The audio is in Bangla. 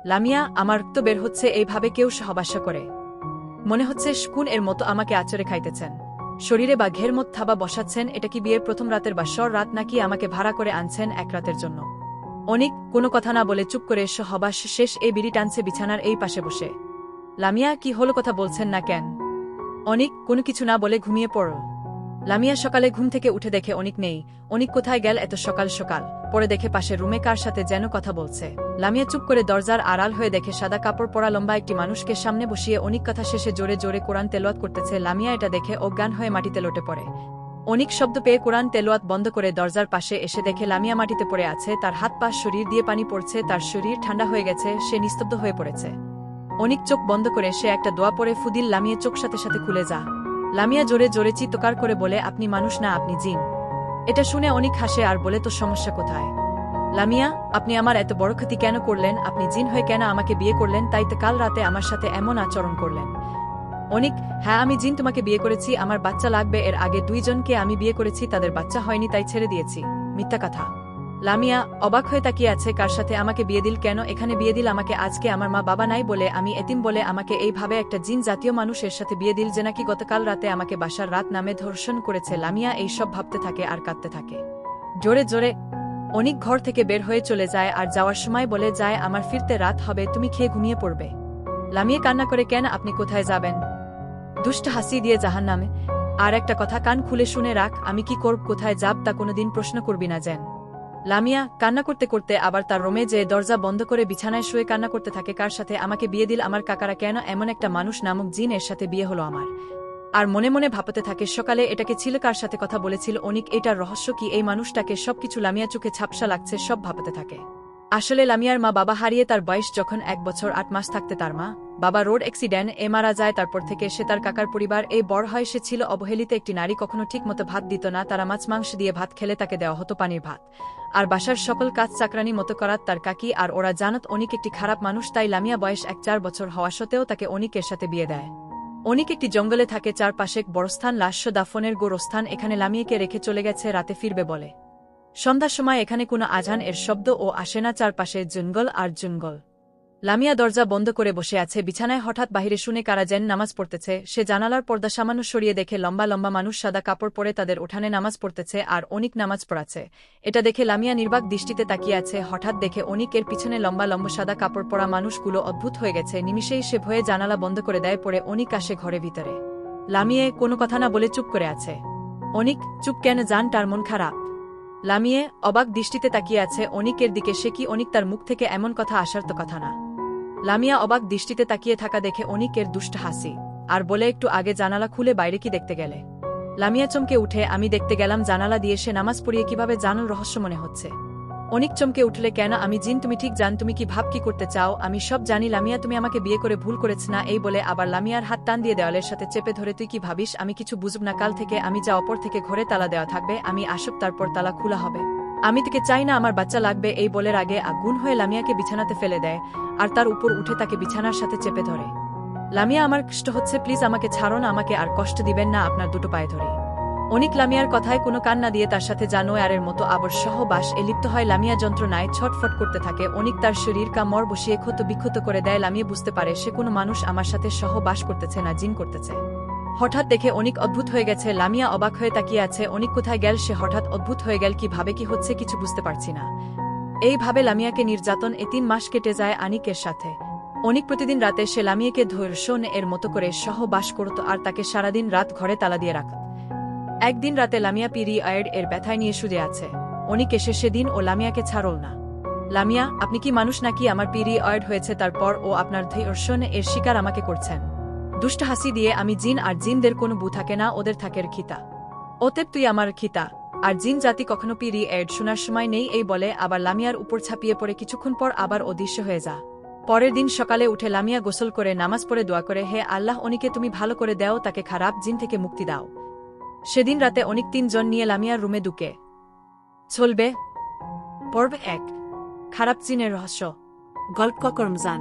লামিয়া, আমার তো বের হচ্ছে এইভাবে কেউ সহবাস করে। মনে হচ্ছে শকুন এর মতো আমাকে আচরে খাইতেছেন, শরীরে বা ঘের মত থাবা বসাচ্ছেন। এটা কি বিয়ের প্রথম রাতের বা সর রাত, নাকি আমাকে ভাড়া করে আনছেন এক রাতের জন্য? অনিক কোনো কথা না বলে চুপ করে সহবাস শেষ এই বিড়ি টানছে বিছানার এই পাশে বসে। লামিয়া, কি হলো, কথা বলছেন না কেন? অনিক কোনো কিছু না বলে ঘুমিয়ে পড়ল। লামিয়া সকালে ঘুম থেকে উঠে দেখে অনিক নেই। অনিক কোথায় গেল এত সকাল সকাল? পরে দেখে পাশে রুমে কার সাথে যেন কথা বলছে। লামিয়া চুপ করে দরজার আড়াল হয়ে দেখে সাদা কাপড় পরা লম্বা একটি মানুষকে সামনে বসিয়ে অনিক কথা শেষে জোরে জোরে কোরআন তেলাওয়াত করতেছে। লামিয়া এটা দেখে অজ্ঞান হয়ে মাটিতে লটে পড়ে। অনিক শব্দ পেয়ে কোরআন তেলাওয়াত বন্ধ করে দরজার পাশে এসে দেখে লামিয়া মাটিতে পড়ে আছে, তার হাত পা শরীর দিয়ে পানি পড়ছে, তার শরীর ঠান্ডা হয়ে গেছে, সে নিস্তব্ধ হয়ে পড়েছে। অনিক চোখ বন্ধ করে সে একটা দোয়া পড়ে ফুদিল। লামিয়া চোখ সাথে সাথে খুলে যা। লামিয়া জোরে জোরে চিৎকার করে বলে, আপনি মানুষ না, আপনি জিন। এটা শুনে অনিক হাসে আর বলে, তো সমস্যা কোথায়? লামিয়া, আপনি আমার এত বড় ক্ষতি কেন করলেন? আপনি জিন হয়ে কেন আমাকে বিয়ে করলেন? তাই তো কাল রাতে আমার সাথে এমন আচরণ করলেন। অনিক, হ্যাঁ আমি জিন, তোমাকে বিয়ে করেছি, আমার বাচ্চা লাগবে। এর আগে 2 জনকে আমি বিয়ে করেছি, তাদের বাচ্চা হয়নি, তাই ছেড়ে দিয়েছি। মিথ্যা কথা। লামিয়া অবাক হয়ে তাকিয়ে আছে, কার সাথে আমাকে বিয়ে দিল? কেন এখানে বিয়ে দিল আমাকে? আজকে আমার মা বাবা নাই বলে, আমি এতিম বলে আমাকে এইভাবে একটা জিন জাতীয় মানুষের সাথে বিয়ে দিল, যে নাকি গতকাল রাতে আমাকে বাসার রাত নামে ধর্ষণ করেছে। লামিয়া এই সব ভাবতে থাকে আর কাঁদতে থাকে জোরে জোরে। অনিক ঘর থেকে বের হয়ে চলে যায় আর যাওয়ার সময় বলে যায়, আমার ফিরতে রাত হবে, তুমি খেয়ে ঘুমিয়ে পড়বে। লামিয়া কান্না করে, কেন, আপনি কোথায় যাবেন? দুষ্ট হাসি দিয়ে জাহান্নামে। আর একটা কথা কান খুলে শুনে রাখ, আমি কি করব, কোথায় যাব তা কোনোদিন প্রশ্ন করবি না যেন। লামিয়া কান্না করতে করতে আবার তার রুমে যেয়ে দরজা বন্ধ করে বিছানায় শুয়ে কান্না করতে থাকে। কার সাথে আমাকে বিয়ে দিল আমার কাকারা? কেন এমন একটা মানুষ নামক জিন এর সাথে বিয়ে হলো আমার? আর মনে মনে ভাবতে থাকে, সকালে এটাকে ছিল কার সাথে কথা বলেছিল অনিক, এটার রহস্য কি? এই মানুষটাকে সবকিছু লামিয়া চোখে ঝাপসা লাগছে, সব ভাবতে থাকে। আসলে লামিয়ার মা বাবা হারিয়ে তার বয়স যখন 1 বছর 8 মাস থাকতে তার মা বাবা রোড অ্যাক্সিডেন্টে মারা যায়। তারপর থেকে সে তার কাকার পরিবার এই বড় হয়। সে ছিল অবহেলিত একটি নারী, কখনো ঠিক মতো ভাত দিত না। তারা মাছ মাংস দিয়ে ভাত খেলে, তাকে দেওয়া হতো পানির ভাত। আর বাসার সকল কাজ চাকরানি মতো করাত তার কাকি। আর ওরা জানত অনিক একটি খারাপ মানুষ, তাই লামিয়া বয়স 4 বছর হওয়া সত্ত্বেও তাকে অনিকের সাথে বিয়ে দেয়। অনিক একটি জঙ্গলে থাকে, চারপাশে বড়স্থান, লাশ্য দাফনের গোরস্থান। এখানে লামিয়াকে রেখে চলে গেছে, রাতে ফিরবে বলে। সন্ধ্যার সময় এখানে কোনো আজান এর শব্দ ও আসে না, চারপাশে জঙ্গল আর জঙ্গল। লামিয়া দরজা বন্ধ করে বসে আছে বিছানায়। হঠাৎ বাহিরে শুনে কারা যেন নামাজ পড়তেছে। সে জানালার পর্দা সামান্য সরিয়ে দেখে লম্বা লম্বা মানুষ সাদা কাপড় পরে তাদের উঠানে নামাজ পড়তেছে, আর অনিক নামাজ পড়াচ্ছে। এটা দেখে লামিয়া নির্বাক দৃষ্টিতে তাকিয়ে আছে। হঠাৎ দেখে অনিক এর পিছনে লম্বা লম্বা সাদা কাপড় পরা মানুষগুলো অদ্ভুত হয়ে গেছে। নিমিষেই সে ভয়ে জানালা বন্ধ করে দেয়। পরে অনিক আসে ঘরে ভিতরে। লামিয়ে কোনো কথা না বলে চুপ করে আছে। অনিক, চুপ কেন, জান তার মন খারাপ? লামিয়ে অবাক দৃষ্টিতে তাকিয়ে আছে অনিকের দিকে। সে কি, অনিক তার মুখ থেকে এমন কথা আসার তো কথা না। লামিয়া অবাক দৃষ্টিতে তাকিয়ে থাকা দেখে অনিকের দুষ্ট হাসি আর বলে, একটু আগে জানালা খুলে বাইরে কি দেখতে গেলে? লামিয়া চমকে উঠে, আমি দেখতে গেলাম জানালা দিয়ে। সে নামাজ পড়িয়ে কিভাবে জানুর রহস্য মনে হচ্ছে। অনিক চমকে উঠলে, কেন, আমি জিন, তুমি ঠিক জান, তুমি কি ভাব কি করতে চাও? আমি সব জানি লামিয়া, তুমি আমাকে বিয়ে করে ভুল করেছ না? এই বলে আবার লামিয়ার হাত টান দিয়ে দেওয়ালের সাথে চেপে ধরে, তুই কি ভাবিস আমি কিছু বুঝব না? কাল থেকে আমি যা, অপর থেকে ঘরে তালা দেওয়া থাকবে, আমি আসব তারপর তালা খোলা হবে। আমি তোকে চাই না, আমার বাচ্চা লাগবে। এই বলে আগে আগুন হয়ে লামিয়াকে বিছানাতে ফেলে দেয় আর তার উপর উঠে তাকে বিছানার সাথে চেপে ধরে। লামিয়া, আমার কষ্ট হচ্ছে, প্লিজ আমাকে ছাড়ুন, আমাকে আর কষ্ট দিবেন না, আপনার দুটো পায়ে ধরে। অনিক লামিয়ার কথায় কোনো কান না দিয়ে তার সাথে জানোয়ারের মতো আবার সহবাস এ লিপ্ত হয়। লামিয়া যন্ত্রণায় ছটফট করতে থাকে। অনিক তার শরীর কামড় বসিয়ে ক্ষত বিক্ষত করে দেয়। লামিয়া বুঝতে পারে সে কোনো মানুষ আমার সাথে সহবাস করতেছে না, জিন করতেছে। হঠাৎ দেখে অনিক অদ্ভুত হয়ে গেছে। লামিয়া অবাক হয়ে তাকিয়ে আছে, অনিক কোথায় গেল? সে হঠাৎ অদ্ভুত হয়ে গেল, কিভাবে কি হচ্ছে কিছু বুঝতে পারছি না। এইভাবে লামিয়াকে নির্যাতন 3 মাস কেটে যায় আনিকের সাথে। অনিক প্রতিদিন রাতে সে লামিয়াকে ধর্ষণ এর মতো করে সহবাস করত আর তাকে সারাদিন রাত ঘরে তালা দিয়ে রাখত। একদিন রাতে লামিয়া পিরিয়ড এর ব্যথায় নিয়ে শুয়ে আছে। অনিক এসে সেদিন ও লামিয়াকে ছাড়ল না। লামিয়া, আপনি কি মানুষ নাকি? আমার পিরিয়ড হয়েছে, তারপর ও আপনার ধর্ষণ এর শিকার আমাকে করছেন। দুষ্ট হাসি দিয়ে, আমি জিন, আর জিনদের কোনো বু থাকে না, ওদের থাকে খিতা। অতএব তুই আমার খিতা। আর জিন জাতি কখনো পিরিয়ড শোনার সময় নেই। এই বলে আবার লামিয়ার উপর ছাপিয়ে পড়ে। কিছুক্ষণ পর আবার অদৃশ্য হয়ে যা। পরের দিন সকালে উঠে লামিয়া গোসল করে নামাজ পড়ে দোয়া করে, হে আল্লাহ, অনিকে তুমি ভালো করে দাও, তাকে খারাপ জিন থেকে মুক্তি দাও। সেদিন রাতে অনিক 3 জন নিয়ে লামিয়ার রুমে ঢুকে চলবে। পর্ব 1, খারাপ জিনের রহস্য। গল্প করমজান।